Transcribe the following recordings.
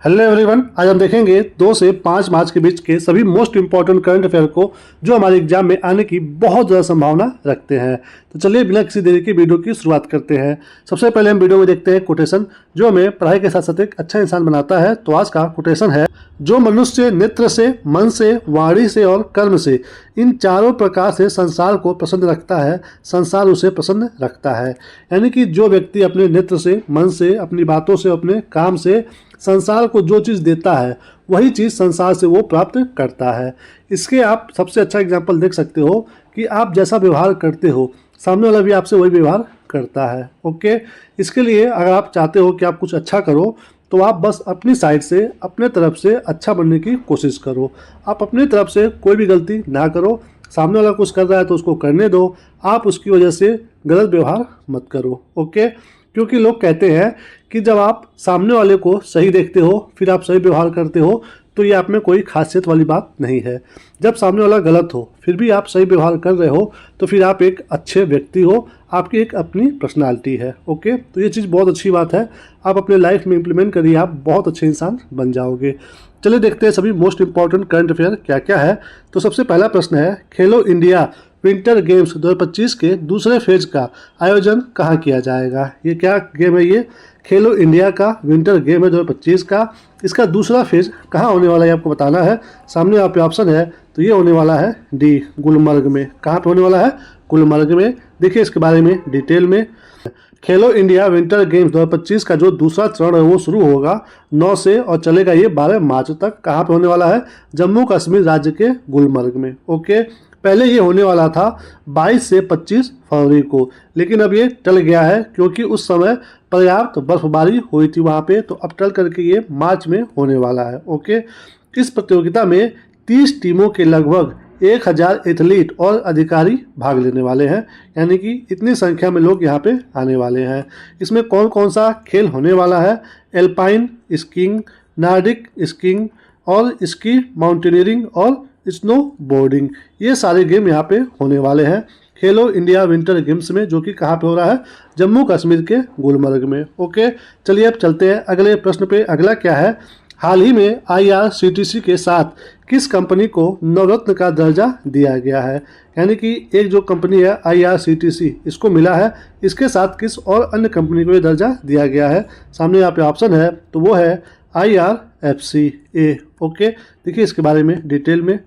Hello everyone, आज हम देखेंगे 2 से 5 मार्च के बीच के सभी मोस्ट इंपॉर्टेंट करंट अफेयर को जो हमारे एग्जाम में आने की बहुत ज़्यादा संभावना रखते हैं। तो चलिए बिना किसी देरी के वीडियो की शुरुआत करते हैं। सबसे पहले हम वीडियो में देखते हैं कोटेशन जो हमें पढ़ाई के साथ साथ एक अच्छा इंसान बनाता है। तो आज का कोटेशन है, जो मनुष्य नेत्र से, मन से, वाणी से और कर्म से, इन चारों प्रकार से संसार को प्रसन्न रखता है, संसार उसे प्रसन्न रखता है। यानी कि जो व्यक्ति अपने नेत्र से, मन से, अपनी बातों से, अपने काम से संसार को जो चीज़ देता है वही चीज़ संसार से वो प्राप्त करता है। इसके आप सबसे अच्छा एग्जाम्पल देख सकते हो कि आप जैसा व्यवहार करते हो सामने वाला भी आपसे वही व्यवहार करता है। ओके, इसके लिए अगर आप चाहते हो कि आप कुछ अच्छा करो तो आप बस अपनी साइड से, अपने तरफ से अच्छा बनने की कोशिश करो। आप अपनी तरफ से कोई भी गलती ना करो, सामने वाला कुछ कर रहा है तो उसको करने दो, आप उसकी वजह से गलत व्यवहार मत करो। ओके, क्योंकि लोग कहते हैं कि जब आप सामने वाले को सही देखते हो फिर आप सही व्यवहार करते हो तो ये आप में कोई खासियत वाली बात नहीं है। जब सामने वाला गलत हो फिर भी आप सही व्यवहार कर रहे हो तो फिर आप एक अच्छे व्यक्ति हो, आपकी एक अपनी पर्सनालिटी है। ओके, तो ये चीज़ बहुत अच्छी बात है, आप अपने लाइफ में इम्प्लीमेंट करिए, आप बहुत अच्छे इंसान बन जाओगे। चलिए देखते हैं सभी मोस्ट इंपॉर्टेंट करंट अफेयर क्या क्या है। तो सबसे पहला प्रश्न है, खेलो इंडिया विंटर गेम्स 2025 के दूसरे फेज का आयोजन कहाँ किया जाएगा। ये क्या गेम है? ये खेलो इंडिया का विंटर गेम है 2025 का। इसका दूसरा फेज कहाँ होने वाला है आपको बताना है। सामने आप पे ऑप्शन है, तो ये होने वाला है डी, गुलमर्ग में। कहाँ पे होने वाला है? गुलमर्ग में। देखिए इसके बारे में डिटेल में। खेलो इंडिया विंटर गेम्स 2025 का जो दूसरा चरण है वो शुरू होगा 9 से और चलेगा ये 12 मार्च तक। कहाँ पे होने वाला है? जम्मू कश्मीर राज्य के गुलमर्ग में। ओके, पहले ये होने वाला था 22 से 25 फरवरी को, लेकिन अब ये टल गया है क्योंकि उस समय पर्याप्त बर्फबारी हुई थी वहाँ पे, तो अब टल करके ये मार्च में होने वाला है। ओके, इस प्रतियोगिता में 30 टीमों के लगभग 1000 एथलीट और अधिकारी भाग लेने वाले हैं। यानी कि इतनी संख्या में लोग यहाँ पे आने वाले हैं। इसमें कौन कौन सा खेल होने वाला है? एल्पाइन स्कीइंग, नार्डिक स्कीइंग और स्की माउंटेनियरिंग और स्नो बोर्डिंग, ये सारे गेम यहाँ पे होने वाले हैं खेलो इंडिया विंटर गेम्स में, जो कि कहाँ पे हो रहा है? जम्मू कश्मीर के गुलमर्ग में। ओके, चलिए अब चलते हैं अगले प्रश्न पे। अगला क्या है, हाल ही में IRCTC के साथ किस कंपनी को नवरत्न का दर्जा दिया गया है? यानी कि एक जो कंपनी है IRCTC, इसको मिला है, इसके साथ किस और अन्य कंपनी को ये दर्जा दिया गया है? सामने यहाँ पे ऑप्शन है, तो वो है IRFCA। ओके, देखिए इसके बारे में डिटेल में।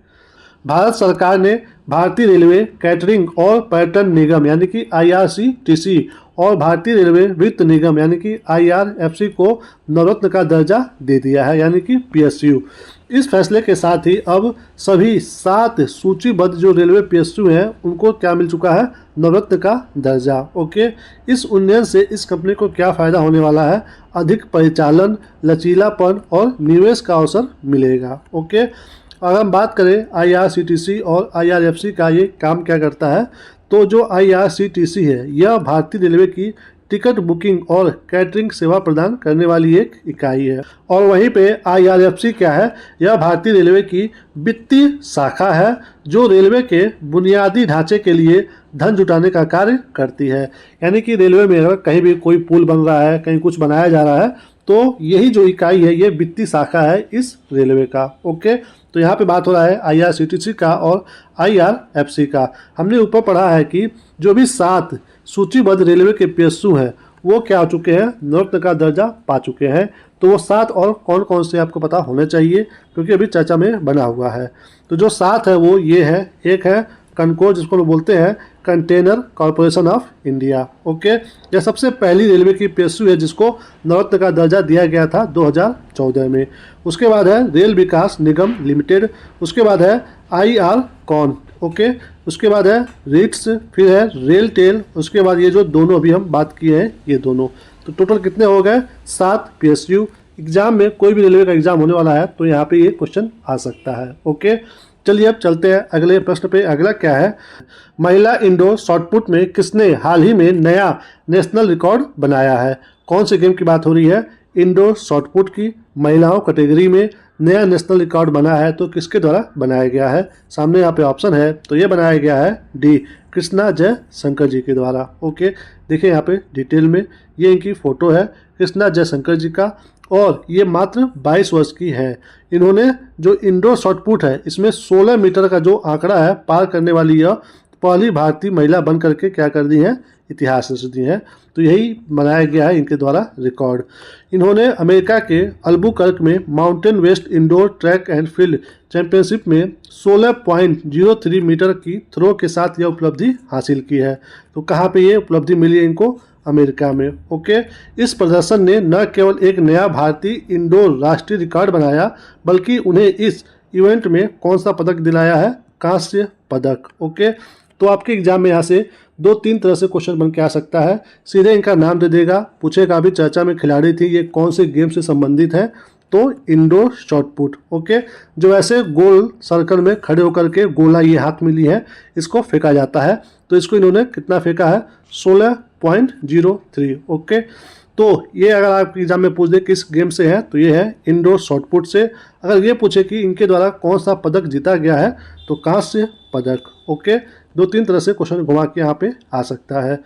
भारत सरकार ने भारतीय रेलवे कैटरिंग और पर्यटन निगम यानी कि IRCTC और भारतीय रेलवे वित्त निगम यानी कि IRFC को नवरत्न का दर्जा दे दिया है, यानी कि PSU। इस फैसले के साथ ही अब सभी 7 सूचीबद्ध जो रेलवे PSU हैं उनको क्या मिल चुका है? नवरत्न का दर्जा। ओके, इस उन्नयन से इस कंपनी को क्या फ़ायदा होने वाला है? अधिक परिचालन, लचीलापन और निवेश का अवसर मिलेगा। ओके, अगर हम बात करें IRCTC और IRFC का ये काम क्या करता है, तो जो IRCTC है यह भारतीय रेलवे की टिकट बुकिंग और कैटरिंग सेवा प्रदान करने वाली एक इकाई है। और वहीं पे IRFC क्या है? यह भारतीय रेलवे की वित्तीय शाखा है जो रेलवे के बुनियादी ढांचे के लिए धन जुटाने का कार्य करती है। यानी कि रेलवे में अगर कहीं भी कोई पुल बन रहा है, कहीं कुछ बनाया जा रहा है, तो यही जो इकाई है ये वित्तीय शाखा है इस रेलवे का। ओके, तो यहाँ पे बात हो रहा है IRCTC का और IRFC का। हमने ऊपर पढ़ा है कि जो भी 7 सूचीबद्ध रेलवे के PSU हैं वो क्या हो चुके हैं? नवरत्न का दर्जा पा चुके हैं। तो वो 7 और कौन कौन से आपको पता होने चाहिए, क्योंकि अभी चर्चा में बना हुआ है। तो जो 7 है वो ये है, एक है कनकोर, जिसको लोग बोलते हैं container corporation of India. Okay, यह सबसे पहली रेलवे की PSU है जिसको नवरत्न का दर्जा दिया गया था 2014 में। उसके बाद है रेल विकास निगम लिमिटेड, उसके बाद है IRCON। ओके, उसके बाद है रिट्स, फिर है रेल टेल, उसके बाद ये जो दोनों अभी हम बात किए हैं ये दोनों। तो टोटल कितने हो गए? 7 PSU। एग्जाम में कोई भी रेलवे का एग्जाम होने वाला है तो यहाँ पे ये क्वेश्चन आ सकता है। ओके, चलिए अब चलते हैं अगले प्रश्न पे। अगला क्या है, महिला इंडोर शॉटपुट में किसने हाल ही में नया नेशनल रिकॉर्ड बनाया है? कौन से गेम की बात हो रही है? इंडोर शॉटपुट की महिलाओं कैटेगरी में नया नेशनल रिकॉर्ड बना है, तो किसके द्वारा बनाया गया है? सामने यहाँ पे ऑप्शन है, तो ये बनाया गया है डी, कृष्णा जय शंकर जी के द्वारा। ओके, देखिए यहाँ पे डिटेल में ये इनकी फ़ोटो है कृष्णा जयशंकर जी का, और ये मात्र 22 वर्ष की है। इन्होंने जो इंडोर शॉटपुट है इसमें 16 मीटर का जो आंकड़ा है पार करने वाली यह पहली भारतीय महिला बन करके क्या कर दी है, इतिहास रच दी है। तो यही बनाया गया है इनके द्वारा रिकॉर्ड। इन्होंने अमेरिका के अल्बुकर्क में Mountain West indoor track and field championship में 16.03 मीटर की थ्रो के साथ यह उपलब्धि हासिल की है। तो कहाँ पे ये उपलब्धि मिली है इनको, अमेरिका में। ओके, इस प्रदर्शन ने न केवल एक नया भारतीय इंडोर राष्ट्रीय रिकॉर्ड बनाया बल्कि उन्हें इस इवेंट में कौन सा पदक दिलाया है, कांस्य पदक। ओके, तो आपके एग्जाम में यहाँ से 2-3 तरह से क्वेश्चन बन के आ सकता है। सीधे इनका नाम दे देगा, पूछेगा भी चर्चा में खिलाड़ी थी, ये कौन से गेम से संबंधित है, तो इंडोर शॉटपुट। ओके, जो ऐसे गोल सर्कल में खड़े होकर के गोला ये हाथ मिली है इसको फेंका जाता है। तो इसको इन्होंने कितना फेंका है, 16.03। ओके, तो ये अगर आप एग्जाम में पूछ दे किस गेम से है तो ये है इंडोर शॉटपुट से। अगर ये पूछे कि इनके द्वारा कौन सा पदक जीता गया है तो कांस्य पदक। ओके, 2-3 तरह से क्वेश्चन घुमा के यहाँ पे आ सकता है।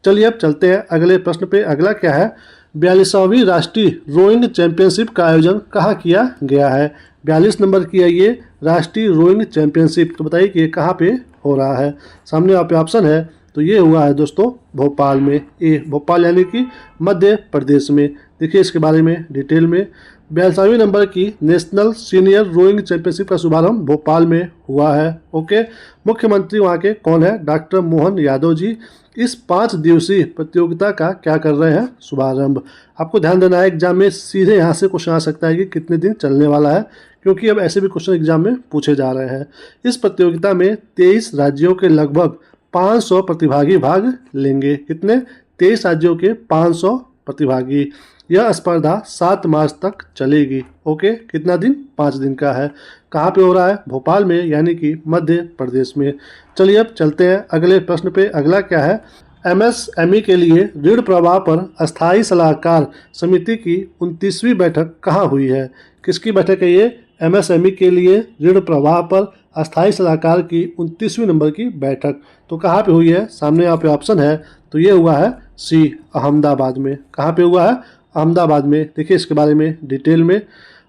चलिए अब चलते हैं अगले प्रश्न पे। अगला क्या है, 42वीं राष्ट्रीय रोइंग चैंपियनशिप का आयोजन कहाँ किया गया है। 42 नंबर की है ये राष्ट्रीय रोइंग चैंपियनशिप। तो बताइए कि ये कहाँ पे हो रहा है। सामने यहाँ पे ऑप्शन है, तो ये हुआ है दोस्तों भोपाल में। ए भोपाल यानी कि मध्य प्रदेश में। देखिए इसके बारे में डिटेल में। 42वीं नंबर की नेशनल सीनियर रोइंग चैंपियनशिप का शुभारंभ भोपाल में हुआ है। ओके, मुख्यमंत्री वहाँ के कौन है, डॉक्टर मोहन यादव जी इस 5 दिवसीय प्रतियोगिता का क्या कर रहे हैं, शुभारंभ। आपको ध्यान देना है, एग्जाम में सीधे यहाँ से क्वेश्चन आ सकता है कि कितने दिन चलने वाला है, क्योंकि अब ऐसे भी क्वेश्चन एग्जाम में पूछे जा रहे हैं। इस प्रतियोगिता में 23 राज्यों के लगभग 500 प्रतिभागी भाग लेंगे। कितने, 23 राज्यों के 500 प्रतिभागी। यह स्पर्धा 7 मार्च तक चलेगी। ओके, कितना दिन, 5 दिन का है। कहाँ पे हो रहा है, भोपाल में यानी कि मध्य प्रदेश में। चलिए अब चलते हैं अगले प्रश्न पे। अगला क्या है, एमएसएमई के लिए ऋण प्रवाह पर अस्थायी सलाहकार समिति की 29वीं बैठक कहाँ हुई है। किसकी बैठक है ये, एमएसएमई के लिए ऋण प्रवाह पर अस्थायी सलाहकार की 29वीं नंबर की बैठक। तो कहाँ पे हुई है, सामने यहाँ पे ऑप्शन है, तो ये हुआ है सी, अहमदाबाद में। कहाँ पे हुआ है, अहमदाबाद में। देखिए इसके बारे में डिटेल में।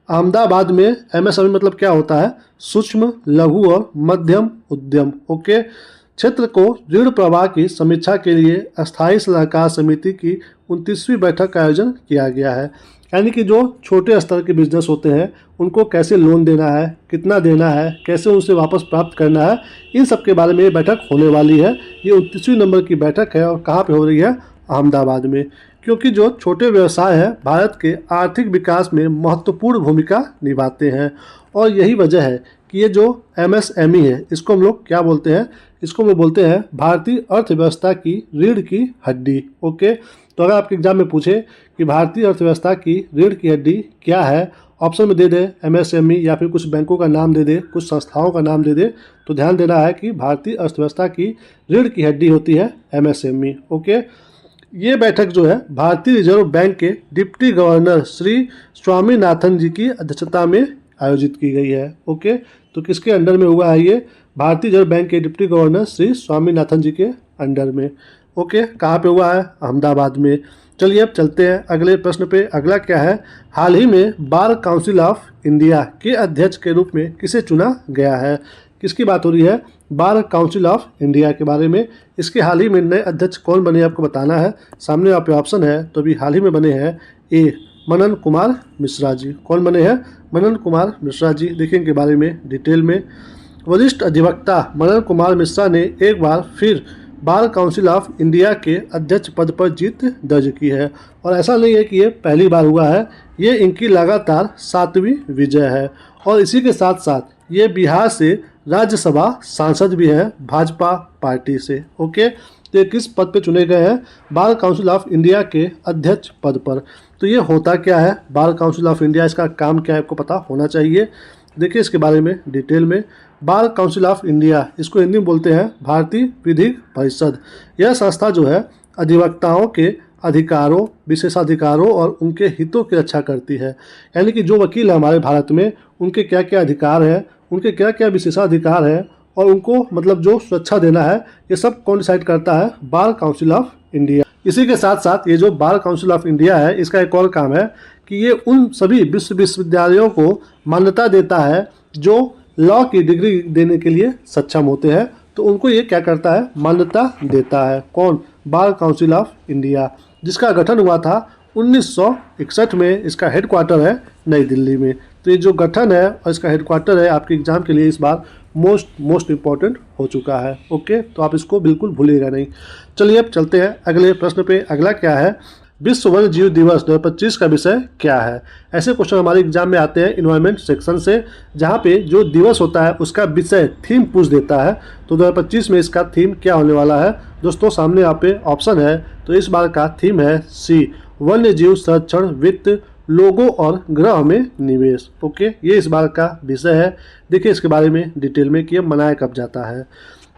अहमदाबाद में एमएसएमई मतलब क्या होता है, सूक्ष्म लघु और मध्यम उद्यम। ओके, क्षेत्र को ऋण प्रवाह की समीक्षा के लिए अस्थायी सलाहकार समिति की 29वीं बैठक का आयोजन किया गया है। यानी कि जो छोटे स्तर के बिजनेस होते हैं उनको कैसे लोन देना है, कितना देना है, कैसे उनसे वापस प्राप्त करना है, इन सब के बारे में ये बैठक होने वाली है। ये 29वीं नंबर की बैठक है और कहाँ पे हो रही है, अहमदाबाद में। क्योंकि जो छोटे व्यवसाय हैं भारत के आर्थिक विकास में महत्वपूर्ण भूमिका निभाते हैं और यही वजह है कि ये जो एमएसएमई है इसको हम लोग क्या बोलते हैं, इसको हम लोग बोलते हैं भारतीय अर्थव्यवस्था की रीढ़ की हड्डी। ओके, तो अगर आपके एग्जाम में पूछे कि भारतीय अर्थव्यवस्था की रीढ़ की हड्डी क्या है, ऑप्शन में दे दे एमएसएमई या फिर कुछ बैंकों का नाम दे दे, कुछ संस्थाओं का नाम दे दे, तो ध्यान देना है कि भारतीय अर्थव्यवस्था की रीढ़ की हड्डी होती है एमएसएमई। ओके, ये बैठक जो है भारतीय रिजर्व बैंक के डिप्टी गवर्नर श्री स्वामीनाथन जी की अध्यक्षता में आयोजित की गई है। ओके, तो किसके अंडर में हुआ है ये, भारतीय रिजर्व बैंक के डिप्टी गवर्नर श्री स्वामीनाथन जी के अंडर में। ओके, कहाँ पे हुआ है, अहमदाबाद में। चलिए अब चलते हैं अगले प्रश्न पे। अगला क्या है, हाल ही में बार काउंसिल ऑफ इंडिया के अध्यक्ष के रूप में किसे चुना गया है। किसकी बात हो रही है, बार काउंसिल ऑफ इंडिया के बारे में। इसके हाल ही में नए अध्यक्ष कौन बने आपको बताना है। सामने आप पे ऑप्शन है, तो अभी हाल ही में बने हैं ए मनन कुमार मिश्रा जी। कौन बने हैं, मनन कुमार मिश्रा जी। देखिए इनके बारे में डिटेल में। वरिष्ठ अधिवक्ता मनन कुमार मिश्रा ने एक बार फिर बार काउंसिल ऑफ इंडिया के अध्यक्ष पद पर जीत दर्ज की है और ऐसा नहीं है कि ये पहली बार हुआ है, ये इनकी लगातार 7वीं विजय है। और इसी के साथ साथ ये बिहार से राज्यसभा सांसद भी हैं भाजपा पार्टी से। ओके, तो ये किस पद पे चुने गए हैं, बार काउंसिल ऑफ इंडिया के अध्यक्ष पद पर। तो ये होता क्या है बार काउंसिल ऑफ इंडिया, इसका काम क्या है आपको पता होना चाहिए। देखिए इसके बारे में डिटेल में। बार काउंसिल ऑफ इंडिया, इसको हिंदी में बोलते हैं भारतीय विधिक परिषद। यह संस्था जो है अधिवक्ताओं के अधिकारों, विशेषाधिकारों और उनके हितों की रक्षा करती है। यानी कि जो वकील है हमारे भारत में, उनके क्या क्या अधिकार हैं, उनके क्या क्या विशेषाधिकार हैं और उनको मतलब जो सुरक्षा देना है, ये सब कौन डिसाइड करता है, बार काउंसिल ऑफ इंडिया। इसी के साथ साथ ये जो बार काउंसिल ऑफ इंडिया है, इसका एक और काम है कि ये उन सभी विश्वविद्यालयों को मान्यता देता है जो लॉ की डिग्री देने के लिए सक्षम होते हैं, तो उनको ये क्या करता है, मान्यता देता है। कौन? बार काउंसिल ऑफ इंडिया, जिसका गठन हुआ था 1961 में। इसका हेडक्वार्टर है नई दिल्ली में। तो ये जो गठन है और इसका हेडक्वार्टर है आपके एग्जाम के लिए इस बार मोस्ट इम्पॉर्टेंट हो चुका है। ओके, तो आप इसको बिल्कुल भूलिएगा नहीं। चलिए अब चलते हैं अगले प्रश्न पे। अगला क्या है, विश्व वन्य जीव दिवस 2025 का विषय क्या है। ऐसे क्वेश्चन हमारे एग्जाम में आते हैं इन्वायरमेंट सेक्शन से, जहाँ पे जो दिवस होता है उसका विषय थीम पूछ देता है। तो 2025 में इसका थीम क्या होने वाला है दोस्तों, सामने यहाँ पे ऑप्शन है। तो इस बार का थीम है सी, वन्य जीव संरक्षण, वित्त, लोगों और ग्रह में निवेश। ओके, ये इस बार का विषय है। देखिए इसके बारे में डिटेल में कि यह मनाया कब जाता है।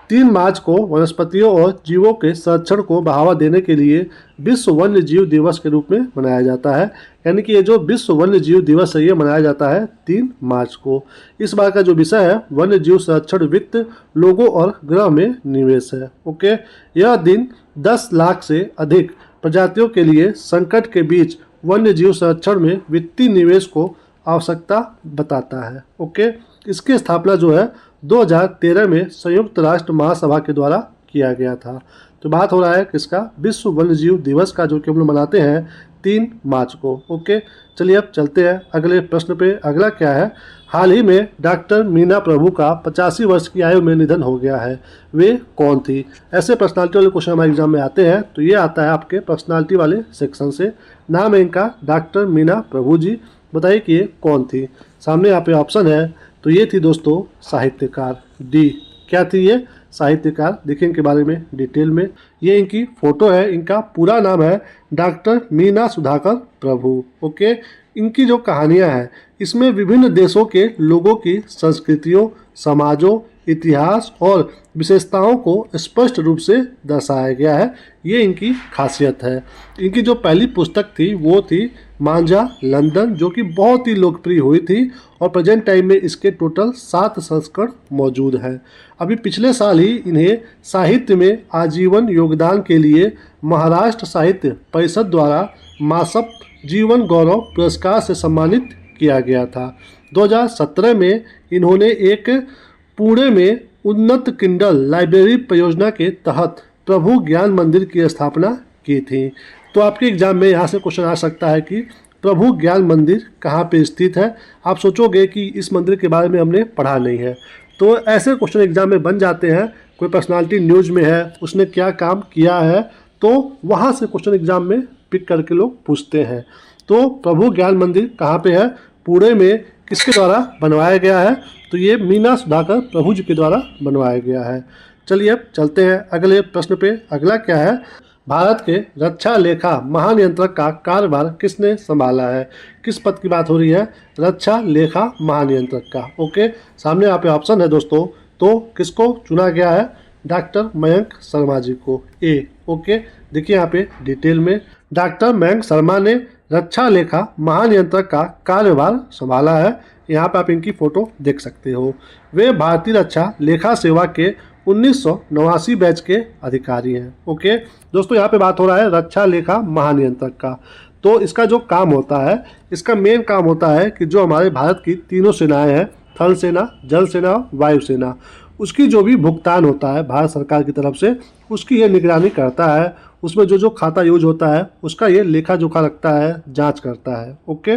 3 मार्च को वनस्पतियों और जीवों के संरक्षण को बढ़ावा देने के लिए विश्व वन्य जीव दिवस के रूप में मनाया जाता है। यानी कि ये जो विश्व वन्य जीव दिवस है ये मनाया जाता है 3 मार्च को। इस बार का जो विषय है वन्य जीव संरक्षण, वित्त, लोगों और ग्रह में निवेश है। ओके, यह दिन 10 लाख से अधिक प्रजातियों के लिए संकट के बीच वन्य जीव संरक्षण में वित्तीय निवेश को आवश्यकता बताता है। ओके, इसकी स्थापना जो है 2013 में संयुक्त राष्ट्र महासभा के द्वारा किया गया था। तो बात हो रहा है किसका, विश्व वन्य जीव दिवस का, जो कि हम लोग मनाते हैं 3 मार्च को। ओके, चलिए अब चलते हैं अगले प्रश्न पे। अगला क्या है, हाल ही में डॉक्टर मीना प्रभु का 85 वर्ष की आयु में निधन हो गया है, वे कौन थी। ऐसे पर्सनालिटी वाले क्वेश्चन हमारे एग्जाम में आते हैं, तो ये आता है आपके पर्सनालिटी वाले सेक्शन से। नाम है इनका डॉक्टर मीना प्रभु जी। बताइए कि ये कौन थी। सामने यहाँ पे ऑप्शन है, तो ये थी दोस्तों साहित्यकार, डी। क्या थी ये, साहित्यकार। देखिए इनके बारे में डिटेल में, ये इनकी फोटो है। इनका पूरा नाम है डॉक्टर मीना सुधाकर प्रभु। ओके, इनकी जो कहानियां हैं इसमें विभिन्न देशों के लोगों की संस्कृतियों, समाजों, इतिहास और विशेषताओं को स्पष्ट रूप से दर्शाया गया है। ये इनकी खासियत है। इनकी जो पहली पुस्तक थी वो थी मांझा लंदन, जो कि बहुत ही लोकप्रिय हुई थी और प्रेजेंट टाइम में इसके टोटल 7 संस्करण मौजूद हैं। अभी पिछले साल ही इन्हें साहित्य में आजीवन योगदान के लिए महाराष्ट्र साहित्य परिषद द्वारा मासप जीवन गौरव पुरस्कार से सम्मानित किया गया था। 2017 में इन्होंने एक पुणे में उन्नत किंडल लाइब्रेरी परियोजना के तहत प्रभु ज्ञान मंदिर की स्थापना की थी। तो आपके एग्जाम में यहाँ से क्वेश्चन आ सकता है कि प्रभु ज्ञान मंदिर कहाँ पे स्थित है। आप सोचोगे कि इस मंदिर के बारे में हमने पढ़ा नहीं है, तो ऐसे क्वेश्चन एग्जाम में बन जाते हैं। कोई पर्सनालिटी न्यूज़ में है, उसने क्या काम किया है, तो वहाँ से क्वेश्चन एग्जाम में पिक करके लोग पूछते हैं। तो प्रभु ज्ञान मंदिर कहाँ पे है, पुणे में, किसके द्वारा बनवाया गया है, तो ये मीना सुधाकर प्रभु जी के द्वारा बनवाया गया है। चलिए अब चलते हैं अगले प्रश्न पे। अगला क्या है, भारत के रक्षा लेखा महानियंत्रक का कार्यभार किसने संभाला है। किस पद की बात हो रही है, रक्षा लेखा महानियंत्रक का। ओके, सामने यहाँ पे ऑप्शन है दोस्तों, तो किसको चुना गया है, डॉक्टर मयंक शर्मा जी को, ए। ओके, देखिए यहाँ पे डिटेल में डॉक्टर मयंक शर्मा ने रक्षा लेखा महानियंत्रक का कार्यभार संभाला है। यहाँ पे आप इनकी फोटो देख सकते हो। वे भारतीय रक्षा लेखा सेवा के 1989 बैच के अधिकारी हैं। ओके दोस्तों, यहाँ पे बात हो रहा है रक्षा लेखा महानियंत्रक का। तो इसका जो काम होता है, इसका मेन काम होता है कि जो हमारे भारत की तीनों सेनाएं हैं, थल सेना, जल सेना, वायुसेना, उसकी जो भी भुगतान होता है भारत सरकार की तरफ से, उसकी ये निगरानी करता है। उसमें जो जो खाता यूज होता है उसका ये लेखा जोखा रखता है, जांच करता है। ओके,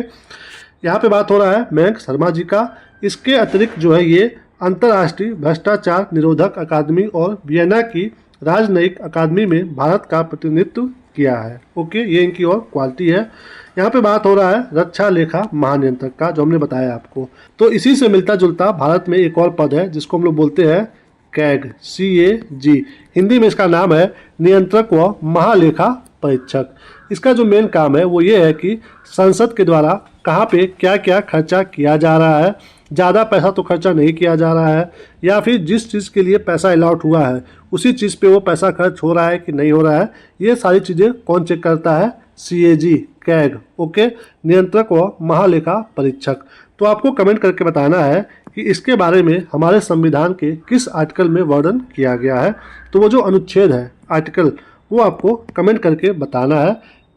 यहाँ पे बात हो रहा है मयंक शर्मा जी का। इसके अतिरिक्त जो है ये अंतर्राष्ट्रीय भ्रष्टाचार निरोधक अकादमी और वियना की राजनयिक अकादमी में भारत का प्रतिनिधित्व किया है। ओके, ये इनकी और क्वालिटी है। यहाँ पे बात हो रहा है रक्षा लेखा महानियंत्रक का, जो हमने बताया आपको। तो इसी से मिलता जुलता भारत में एक और पद है जिसको हम लोग बोलते हैं कैग, CAG। हिंदी में इसका नाम है नियंत्रक व महालेखा परीक्षक। इसका जो मेन काम है वो ये है कि संसद के द्वारा कहाँ पे क्या क्या खर्चा किया जा रहा है, ज़्यादा पैसा तो खर्चा नहीं किया जा रहा है, या फिर जिस चीज़ के लिए पैसा अलॉट हुआ है उसी चीज़ पे वो पैसा खर्च हो रहा है कि नहीं हो रहा है, ये सारी चीज़ें कौन चेक करता है, CAG, कैग। ओके, नियंत्रक व महालेखा परीक्षक। तो आपको कमेंट करके बताना है कि इसके बारे में हमारे संविधान के किस आर्टिकल में वर्णन किया गया है। तो वो जो अनुच्छेद है, आर्टिकल, वो आपको कमेंट करके बताना है।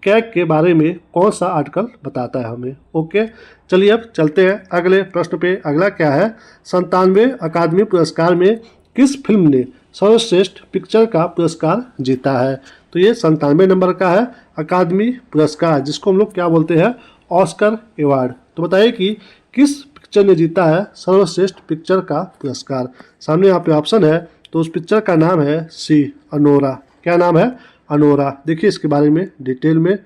कैग के बारे में कौन सा आर्टिकल बताता है हमें। ओके, चलिए अब चलते हैं अगले प्रश्न पे। अगला क्या है, 97वें अकादमी पुरस्कार में किस फिल्म ने सर्वश्रेष्ठ पिक्चर का पुरस्कार जीता है। तो ये 97 नंबर का है अकादमी पुरस्कार, जिसको हम लोग क्या बोलते हैं, ऑस्कर अवार्ड। तो बताइए कि किस पिक्चर ने जीता है सर्वश्रेष्ठ पिक्चर का पुरस्कार। सामने यहाँ पे ऑप्शन है, तो उस पिक्चर का नाम है सी, अनोरा। क्या नाम है, अनोरा। देखिए इसके बारे में डिटेल में।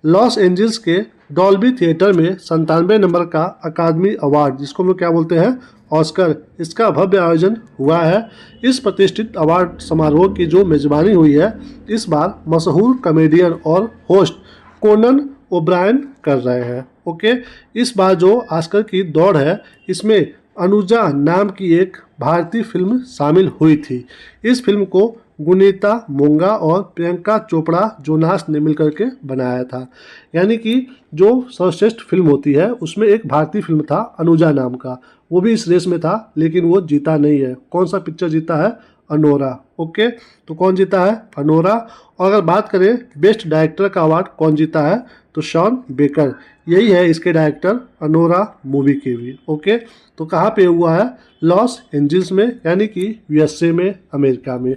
लॉस एंजल्स के डॉल्बी थिएटर में 97 नंबर का अकादमी अवार्ड, जिसको हम लोग क्या बोलते हैं, ऑस्कर, इसका भव्य आयोजन हुआ है। इस प्रतिष्ठित अवार्ड समारोह की जो मेजबानी हुई है, इस बार मशहूर कॉमेडियन और होस्ट कोनन ओब्रायन कर रहे हैं। ओके, इस बार जो ऑस्कर की दौड़ है, इसमें अनुजा नाम की एक भारतीय फिल्म शामिल हुई थी। इस फिल्म को गुनीता मोंगा और प्रियंका चोपड़ा जोनास ने मिलकर के बनाया था। यानी कि जो सर्वश्रेष्ठ फिल्म होती है उसमें एक भारतीय फिल्म था अनुजा नाम का, वो भी इस रेस में था, लेकिन वो जीता नहीं है। कौन सा पिक्चर जीता है, अनोरा। ओके, तो कौन जीता है, अनोरा। और अगर बात करें बेस्ट डायरेक्टर का अवार्ड कौन जीता है, तो शॉन बेकर, यही है इसके डायरेक्टर अनोरा मूवी के भी। ओके, तो कहाँ पे हुआ है, लॉस एंजल्स में, यानी कि यूएसए में, अमेरिका में।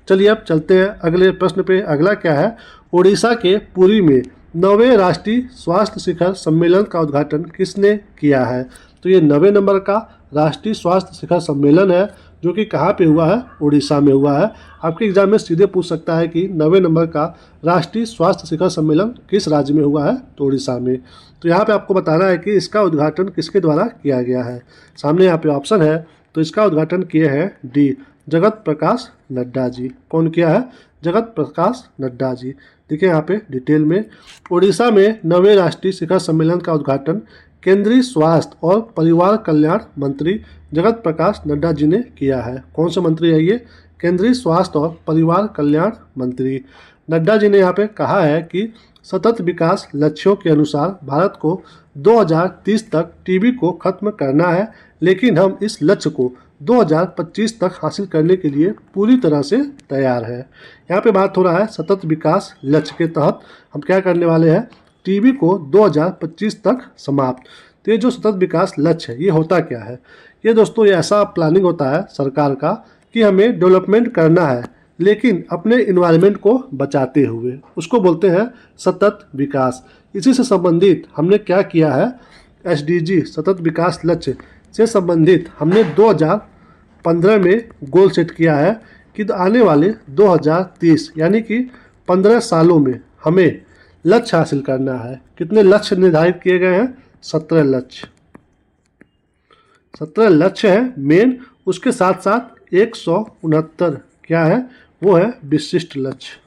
चलिए अब चलते हैं अगले प्रश्न पे। अगला क्या है, उड़ीसा के पुरी में 9वें राष्ट्रीय स्वास्थ्य शिखर सम्मेलन का उद्घाटन किसने किया है। तो ये 9वें नंबर का राष्ट्रीय स्वास्थ्य शिखर सम्मेलन है, जो कि कहाँ पे हुआ है, उड़ीसा में हुआ है। आपके एग्जाम में सीधे पूछ सकता है कि 9वें नंबर का राष्ट्रीय स्वास्थ्य शिखर सम्मेलन किस राज्य में हुआ है, तो उड़ीसा में। तो यहाँ पे आपको बताना है कि इसका उद्घाटन किसके द्वारा किया गया है। सामने यहाँ पे ऑप्शन है, तो इसका उद्घाटन किए हैं डी, जगत प्रकाश नड्डा जी। कौन किया है, जगत प्रकाश नड्डा जी। देखिए यहाँ पे डिटेल में, उड़ीसा में 9वें राष्ट्रीय शिखर सम्मेलन का उद्घाटन केंद्रीय स्वास्थ्य और परिवार कल्याण मंत्री जगत प्रकाश नड्डा जी ने किया है। कौन से मंत्री है ये, केंद्रीय स्वास्थ्य और परिवार कल्याण मंत्री। नड्डा जी ने यहाँ पे कहा है कि सतत विकास लक्ष्यों के अनुसार भारत को 2030 तक टीबी को खत्म करना है, लेकिन हम इस लक्ष्य को 2025 तक हासिल करने के लिए पूरी तरह से तैयार है। यहाँ पे बात हो रहा है सतत विकास लक्ष्य के तहत हम क्या करने वाले हैं, टीबी को 2025 तक समाप्त। तो ये जो सतत विकास लक्ष्य है, ये होता क्या है, ये दोस्तों ये ऐसा प्लानिंग होता है सरकार का कि हमें डेवलपमेंट करना है, लेकिन अपने इन्वायरमेंट को बचाते हुए, उसको बोलते हैं सतत विकास। इसी से संबंधित हमने क्या किया है, एसडीजी सतत विकास लक्ष्य से संबंधित हमने 2015 में गोल सेट किया है कि आने वाले 2030 यानी कि 15 सालों में हमें लक्ष्य हासिल करना है। कितने लक्ष्य निर्धारित किए गए हैं, 17 लक्ष्य। 17 लक्ष्य है मेन, उसके साथ साथ 169 क्या है, वो है विशिष्ट लक्ष्य।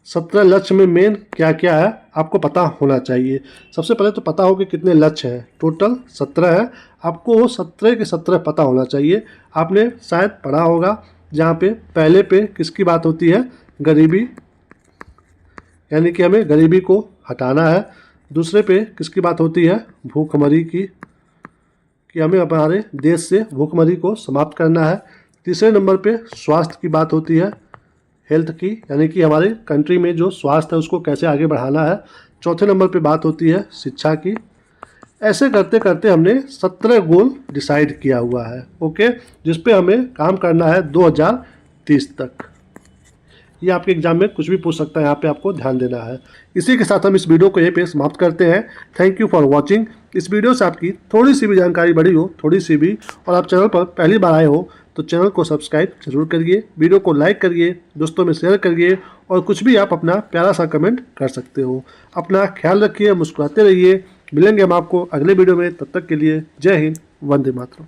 17 लक्ष्य में मेन क्या क्या है आपको पता होना चाहिए। सबसे पहले तो पता हो कि कितने लक्ष्य हैं, टोटल 17 है, आपको वो 17 के 17 पता होना चाहिए। आपने शायद पढ़ा होगा जहाँ पे पहले पे किसकी बात होती है, गरीबी, यानी कि हमें गरीबी को हटाना है। दूसरे पे किसकी बात होती है, भूखमरी की, कि हमें हमारे देश से भूखमरी को समाप्त करना है। तीसरे नंबर पे स्वास्थ्य की बात होती है, हेल्थ की, यानी कि हमारे कंट्री में जो स्वास्थ्य है उसको कैसे आगे बढ़ाना है। चौथे नंबर पे बात होती है शिक्षा की। ऐसे करते करते हमने 17 गोल डिसाइड किया हुआ है। ओके, जिस पे हमें काम करना है 2030 तक। ये आपके एग्जाम में कुछ भी पूछ सकता है, यहाँ पे आपको ध्यान देना है। इसी के साथ हम इस वीडियो को यहीं पे समाप्त करते हैं। Thank you for watching. इस वीडियो से आपकी थोड़ी सी भी जानकारी बढ़ी हो, थोड़ी सी भी, और आप चैनल पर पहली बार आए हो तो चैनल को सब्सक्राइब जरूर करिए, वीडियो को लाइक करिए, दोस्तों में शेयर करिए, और कुछ भी आप अपना प्यारा सा कमेंट कर सकते हो। अपना ख्याल रखिए, मुस्कुराते रहिए। मिलेंगे हम आपको अगले वीडियो में, तब तक के लिए जय हिंद, वंदे मातरम।